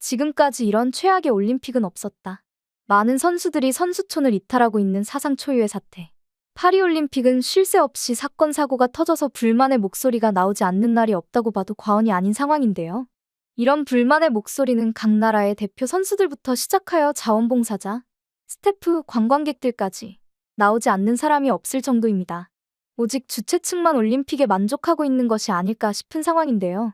지금까지 이런 최악의 올림픽은 없었다. 많은 선수들이 선수촌을 이탈하고 있는 사상 초유의 사태. 파리올림픽은 쉴 새 없이 사건 사고가 터져서 불만의 목소리가 나오지 않는 날이 없다고 봐도 과언이 아닌 상황인데요. 이런 불만의 목소리는 각 나라의 대표 선수들부터 시작하여 자원봉사자, 스태프, 관광객들까지 나오지 않는 사람이 없을 정도입니다. 오직 주최 측만 올림픽에 만족하고 있는 것이 아닐까 싶은 상황인데요.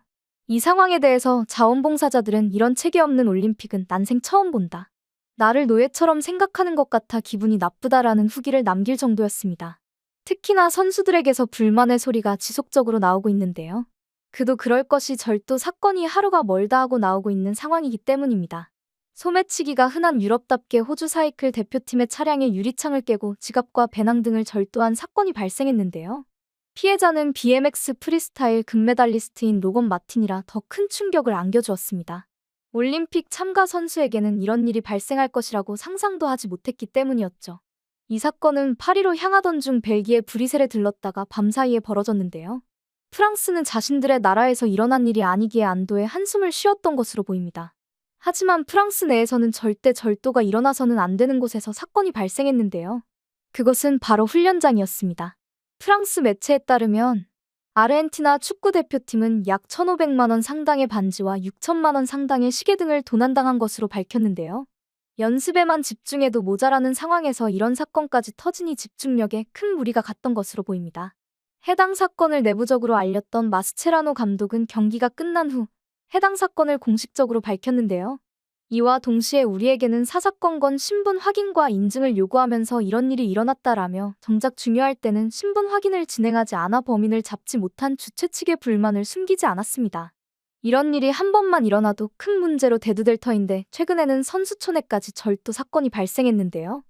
이 상황에 대해서 자원봉사자들은 이런 체계 없는 올림픽은 난생 처음 본다. 나를 노예처럼 생각하는 것 같아 기분이 나쁘다라는 후기를 남길 정도였습니다. 특히나 선수들에게서 불만의 소리가 지속적으로 나오고 있는데요. 그도 그럴 것이 절도 사건이 하루가 멀다 하고 나오고 있는 상황이기 때문입니다. 소매치기가 흔한 유럽답게 호주 사이클 대표팀의 차량의 유리창을 깨고 지갑과 배낭 등을 절도한 사건이 발생했는데요. 피해자는 BMX 프리스타일 금메달리스트인 로건 마틴이라 더 큰 충격을 안겨주었습니다. 올림픽 참가 선수에게는 이런 일이 발생할 것이라고 상상도 하지 못했기 때문이었죠. 이 사건은 파리로 향하던 중 벨기에 브뤼셀에 들렀다가 밤사이에 벌어졌는데요. 프랑스는 자신들의 나라에서 일어난 일이 아니기에 안도의 한숨을 쉬었던 것으로 보입니다. 하지만 프랑스 내에서는 절대 절도가 일어나서는 안 되는 곳에서 사건이 발생했는데요. 그것은 바로 훈련장이었습니다. 프랑스 매체에 따르면 아르헨티나 축구대표팀은 약 1,500만 원 상당의 반지와 6천만 원 상당의 시계 등을 도난당한 것으로 밝혔는데요. 연습에만 집중해도 모자라는 상황에서 이런 사건까지 터지니 집중력에 큰 무리가 갔던 것으로 보입니다. 해당 사건을 내부적으로 알렸던 마스체라노 감독은 경기가 끝난 후 해당 사건을 공식적으로 밝혔는데요. 이와 동시에 우리에게는 사사건건 신분 확인과 인증을 요구하면서 이런 일이 일어났다라며 정작 중요할 때는 신분 확인을 진행하지 않아 범인을 잡지 못한 주최 측의 불만을 숨기지 않았습니다. 이런 일이 한 번만 일어나도 큰 문제로 대두될 터인데 최근에는 선수촌에까지 절도 사건이 발생했는데요.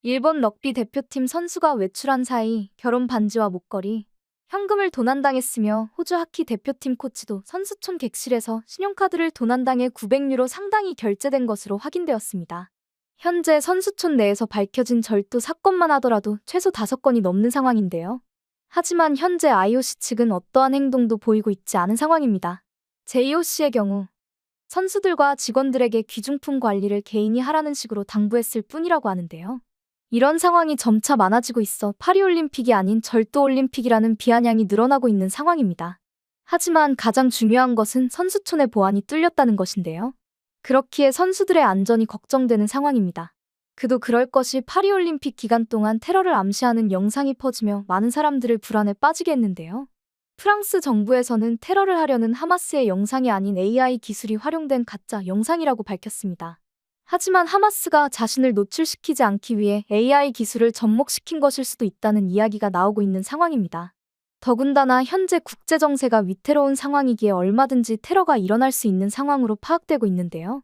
일본 럭비 대표팀 선수가 외출한 사이 결혼 반지와 목걸이, 현금을 도난당했으며 호주 하키 대표팀 코치도 선수촌 객실에서 신용카드를 도난당해 900유로 상당이 결제된 것으로 확인되었습니다. 현재 선수촌 내에서 밝혀진 절도 사건만 하더라도 최소 5건이 넘는 상황인데요. 하지만 현재 IOC 측은 어떠한 행동도 보이고 있지 않은 상황입니다. JOC의 경우 선수들과 직원들에게 귀중품 관리를 개인이 하라는 식으로 당부했을 뿐이라고 하는데요. 이런 상황이 점차 많아지고 있어 파리올림픽이 아닌 절도올림픽이라는 비아냥이 늘어나고 있는 상황입니다. 하지만 가장 중요한 것은 선수촌의 보안이 뚫렸다는 것인데요. 그렇기에 선수들의 안전이 걱정되는 상황입니다. 그도 그럴 것이 파리올림픽 기간 동안 테러를 암시하는 영상이 퍼지며 많은 사람들을 불안에 빠지게 했는데요. 프랑스 정부에서는 테러를 하려는 하마스의 영상이 아닌 AI 기술이 활용된 가짜 영상이라고 밝혔습니다. 하지만 하마스가 자신을 노출시키지 않기 위해 AI 기술을 접목시킨 것일 수도 있다는 이야기가 나오고 있는 상황입니다. 더군다나 현재 국제정세가 위태로운 상황이기에 얼마든지 테러가 일어날 수 있는 상황으로 파악되고 있는데요.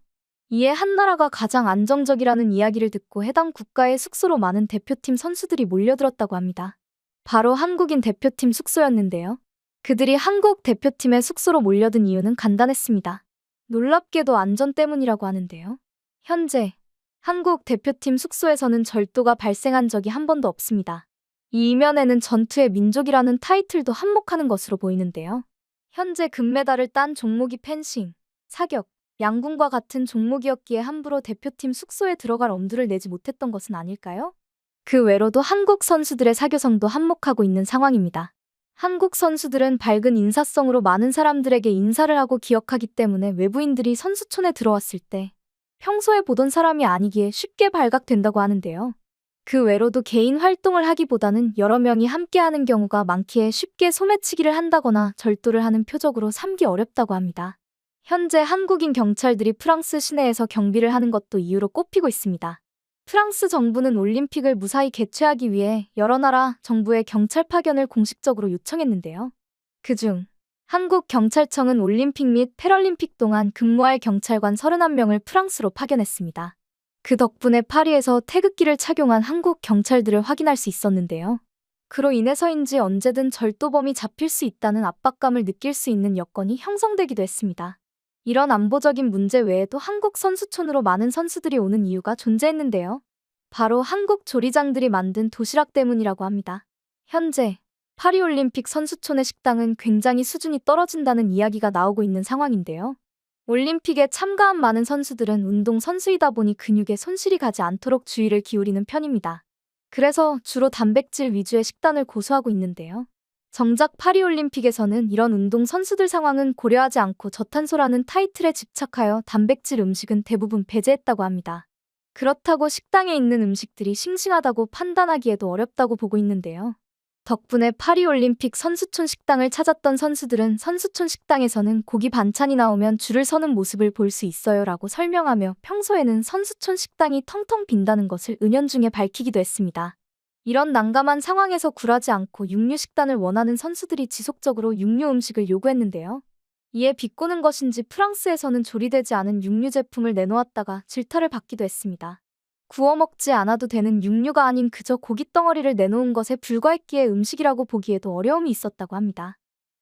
이에 한 나라가 가장 안정적이라는 이야기를 듣고 해당 국가의 숙소로 많은 대표팀 선수들이 몰려들었다고 합니다. 바로 한국인 대표팀 숙소였는데요. 그들이 한국 대표팀의 숙소로 몰려든 이유는 간단했습니다. 놀랍게도 안전 때문이라고 하는데요. 현재 한국 대표팀 숙소에서는 절도가 발생한 적이 한 번도 없습니다. 이 이면에는 전투의 민족이라는 타이틀도 한몫하는 것으로 보이는데요. 현재 금메달을 딴 종목이 펜싱, 사격, 양궁과 같은 종목이었기에 함부로 대표팀 숙소에 들어갈 엄두를 내지 못했던 것은 아닐까요? 그 외로도 한국 선수들의 사교성도 한몫하고 있는 상황입니다. 한국 선수들은 밝은 인사성으로 많은 사람들에게 인사를 하고 기억하기 때문에 외부인들이 선수촌에 들어왔을 때 평소에 보던 사람이 아니기에 쉽게 발각된다고 하는데요. 그 외로도 개인 활동을 하기보다는 여러 명이 함께하는 경우가 많기에 쉽게 소매치기를 한다거나 절도를 하는 표적으로 삼기 어렵다고 합니다. 현재 한국인 경찰들이 프랑스 시내에서 경비를 하는 것도 이유로 꼽히고 있습니다. 프랑스 정부는 올림픽을 무사히 개최하기 위해 여러 나라 정부의 경찰 파견을 공식적으로 요청했는데요. 그중 한국경찰청은 올림픽 및 패럴림픽 동안 근무할 경찰관 31명을 프랑스로 파견했습니다. 그 덕분에 파리에서 태극기를 착용한 한국 경찰들을 확인할 수 있었는데요. 그로 인해서인지 언제든 절도범이 잡힐 수 있다는 압박감을 느낄 수 있는 여건이 형성되기도 했습니다. 이런 안보적인 문제 외에도 한국 선수촌으로 많은 선수들이 오는 이유가 존재했는데요. 바로 한국 조리장들이 만든 도시락 때문이라고 합니다. 현재 파리올림픽 선수촌의 식당은 굉장히 수준이 떨어진다는 이야기가 나오고 있는 상황인데요. 올림픽에 참가한 많은 선수들은 운동 선수이다 보니 근육에 손실이 가지 않도록 주의를 기울이는 편입니다. 그래서 주로 단백질 위주의 식단을 고수하고 있는데요. 정작 파리올림픽에서는 이런 운동 선수들 상황은 고려하지 않고 저탄소라는 타이틀에 집착하여 단백질 음식은 대부분 배제했다고 합니다. 그렇다고 식당에 있는 음식들이 싱싱하다고 판단하기에도 어렵다고 보고 있는데요. 덕분에 파리올림픽 선수촌 식당을 찾았던 선수들은 선수촌 식당에서는 고기 반찬이 나오면 줄을 서는 모습을 볼 수 있어요 라고 설명하며 평소에는 선수촌 식당이 텅텅 빈다는 것을 은연중에 밝히기도 했습니다. 이런 난감한 상황에서 굴하지 않고 육류 식단을 원하는 선수들이 지속적으로 육류 음식을 요구했는데요. 이에 비꼬는 것인지 프랑스에서는 조리되지 않은 육류 제품을 내놓았다가 질타를 받기도 했습니다. 구워 먹지 않아도 되는 육류가 아닌 그저 고깃덩어리를 내놓은 것에 불과했기에 음식이라고 보기에도 어려움이 있었다고 합니다.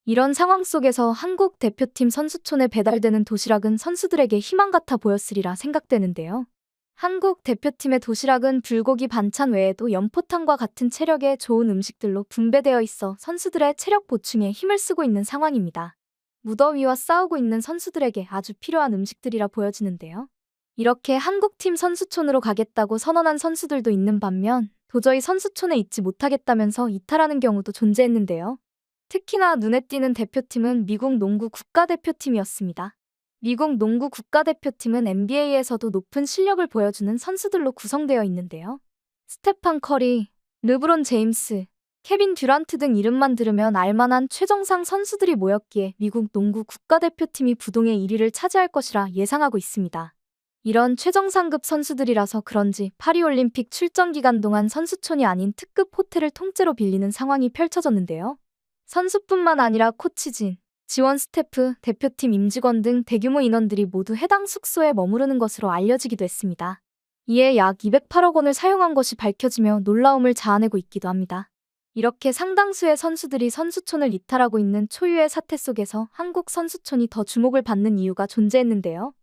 이런 상황 속에서 한국 대표팀 선수촌에 배달되는 도시락은 선수들에게 희망 같아 보였으리라 생각되는데요. 한국 대표팀의 도시락은 불고기 반찬 외에도 연포탕과 같은 체력에 좋은 음식들로 분배되어 있어 선수들의 체력 보충에 힘을 쓰고 있는 상황입니다. 무더위와 싸우고 있는 선수들에게 아주 필요한 음식들이라 보여지는데요. 이렇게 한국팀 선수촌으로 가겠다고 선언한 선수들도 있는 반면 도저히 선수촌에 있지 못하겠다면서 이탈하는 경우도 존재했는데요. 특히나 눈에 띄는 대표팀은 미국 농구 국가대표팀이었습니다. 미국 농구 국가대표팀은 NBA에서도 높은 실력을 보여주는 선수들로 구성되어 있는데요. 스테판 커리, 르브론 제임스, 케빈 듀란트 등 이름만 들으면 알만한 최정상 선수들이 모였기에 미국 농구 국가대표팀이 부동의 1위를 차지할 것이라 예상하고 있습니다. 이런 최정상급 선수들이라서 그런지 파리올림픽 출전 기간 동안 선수촌이 아닌 특급 호텔을 통째로 빌리는 상황이 펼쳐졌는데요. 선수뿐만 아니라 코치진, 지원 스태프, 대표팀 임직원 등 대규모 인원들이 모두 해당 숙소에 머무르는 것으로 알려지기도 했습니다. 이에 약 208억 원을 사용한 것이 밝혀지며 놀라움을 자아내고 있기도 합니다. 이렇게 상당수의 선수들이 선수촌을 이탈하고 있는 초유의 사태 속에서 한국 선수촌이 더 주목을 받는 이유가 존재했는데요.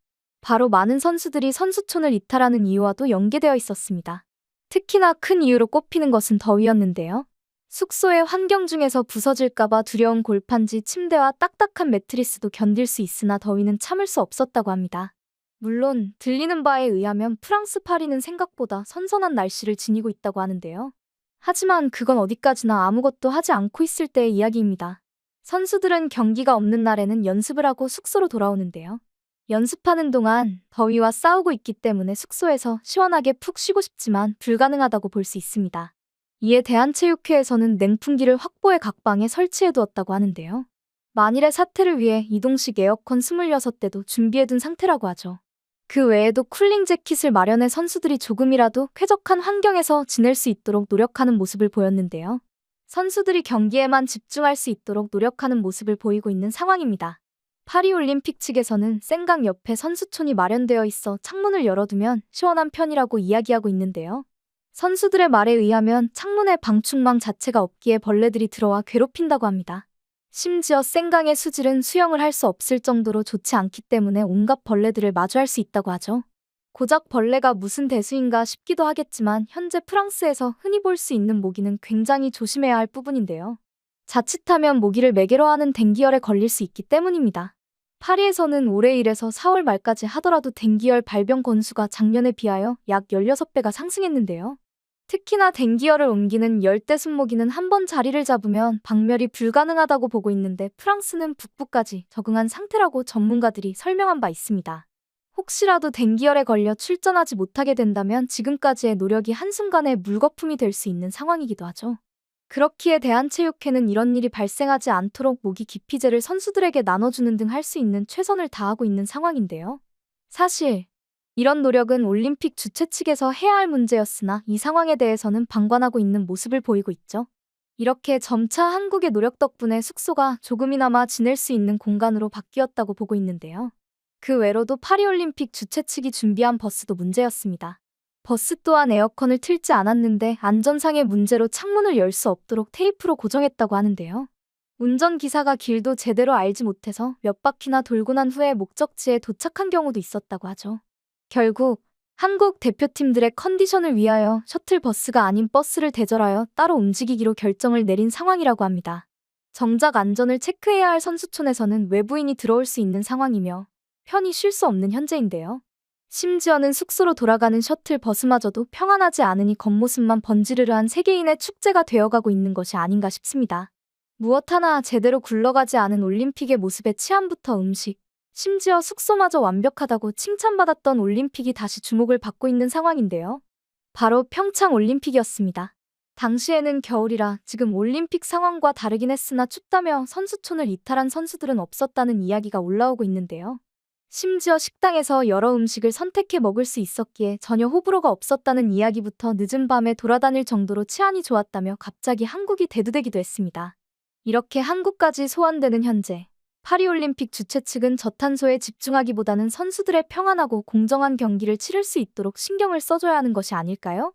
바로 많은 선수들이 선수촌을 이탈하는 이유와도 연계되어 있었습니다. 특히나 큰 이유로 꼽히는 것은 더위였는데요. 숙소의 환경 중에서 부서질까봐 두려운 골판지 침대와 딱딱한 매트리스도 견딜 수 있으나 더위는 참을 수 없었다고 합니다. 물론 들리는 바에 의하면 프랑스 파리는 생각보다 선선한 날씨를 지니고 있다고 하는데요. 하지만 그건 어디까지나 아무것도 하지 않고 있을 때의 이야기입니다. 선수들은 경기가 없는 날에는 연습을 하고 숙소로 돌아오는데요. 연습하는 동안 더위와 싸우고 있기 때문에 숙소에서 시원하게 푹 쉬고 싶지만 불가능하다고 볼 수 있습니다. 이에 대한체육회에서는 냉풍기를 확보해 각 방에 설치해두었다고 하는데요. 만일의 사태를 위해 이동식 에어컨 26대도 준비해둔 상태라고 하죠. 그 외에도 쿨링 재킷을 마련해 선수들이 조금이라도 쾌적한 환경에서 지낼 수 있도록 노력하는 모습을 보였는데요. 선수들이 경기에만 집중할 수 있도록 노력하는 모습을 보이고 있는 상황입니다. 파리올림픽 측에서는 생강 옆에 선수촌이 마련되어 있어 창문을 열어두면 시원한 편이라고 이야기하고 있는데요. 선수들의 말에 의하면 창문에 방충망 자체가 없기에 벌레들이 들어와 괴롭힌다고 합니다. 심지어 생강의 수질은 수영을 할 수 없을 정도로 좋지 않기 때문에 온갖 벌레들을 마주할 수 있다고 하죠. 고작 벌레가 무슨 대수인가 싶기도 하겠지만 현재 프랑스에서 흔히 볼 수 있는 모기는 굉장히 조심해야 할 부분인데요. 자칫하면 모기를 매개로 하는 댕기열에 걸릴 수 있기 때문입니다. 파리에서는 올해 1에서 4월 말까지 하더라도 댕기열 발병 건수가 작년에 비하여 약 16배가 상승했는데요. 특히나 댕기열을 옮기는 열대순모기는 한 번 자리를 잡으면 박멸이 불가능하다고 보고 있는데 프랑스는 북부까지 적응한 상태라고 전문가들이 설명한 바 있습니다. 혹시라도 댕기열에 걸려 출전하지 못하게 된다면 지금까지의 노력이 한순간에 물거품이 될 수 있는 상황이기도 하죠. 그렇기에 대한체육회는 이런 일이 발생하지 않도록 모기 기피제를 선수들에게 나눠주는 등 할 수 있는 최선을 다하고 있는 상황인데요. 사실 이런 노력은 올림픽 주최 측에서 해야 할 문제였으나 이 상황에 대해서는 방관하고 있는 모습을 보이고 있죠. 이렇게 점차 한국의 노력 덕분에 숙소가 조금이나마 지낼 수 있는 공간으로 바뀌었다고 보고 있는데요. 그 외로도 파리올림픽 주최 측이 준비한 버스도 문제였습니다. 버스 또한 에어컨을 틀지 않았는데 안전상의 문제로 창문을 열 수 없도록 테이프로 고정했다고 하는데요. 운전기사가 길도 제대로 알지 못해서 몇 바퀴나 돌고 난 후에 목적지에 도착한 경우도 있었다고 하죠. 결국 한국 대표팀들의 컨디션을 위하여 셔틀버스가 아닌 버스를 대절하여 따로 움직이기로 결정을 내린 상황이라고 합니다. 정작 안전을 체크해야 할 선수촌에서는 외부인이 들어올 수 있는 상황이며 편히 쉴 수 없는 현재인데요. 심지어는 숙소로 돌아가는 셔틀 버스마저도 평안하지 않으니 겉모습만 번지르르한 세계인의 축제가 되어가고 있는 것이 아닌가 싶습니다. 무엇 하나 제대로 굴러가지 않은 올림픽의 모습에 치안부터 음식, 심지어 숙소마저 완벽하다고 칭찬받았던 올림픽이 다시 주목을 받고 있는 상황인데요. 바로 평창 올림픽이었습니다. 당시에는 겨울이라 지금 올림픽 상황과 다르긴 했으나 춥다며 선수촌을 이탈한 선수들은 없었다는 이야기가 올라오고 있는데요. 심지어 식당에서 여러 음식을 선택해 먹을 수 있었기에 전혀 호불호가 없었다는 이야기부터 늦은 밤에 돌아다닐 정도로 치안이 좋았다며 갑자기 한국이 대두되기도 했습니다. 이렇게 한국까지 소환되는 현재, 파리올림픽 주최 측은 저탄소에 집중하기보다는 선수들의 평안하고 공정한 경기를 치를 수 있도록 신경을 써줘야 하는 것이 아닐까요?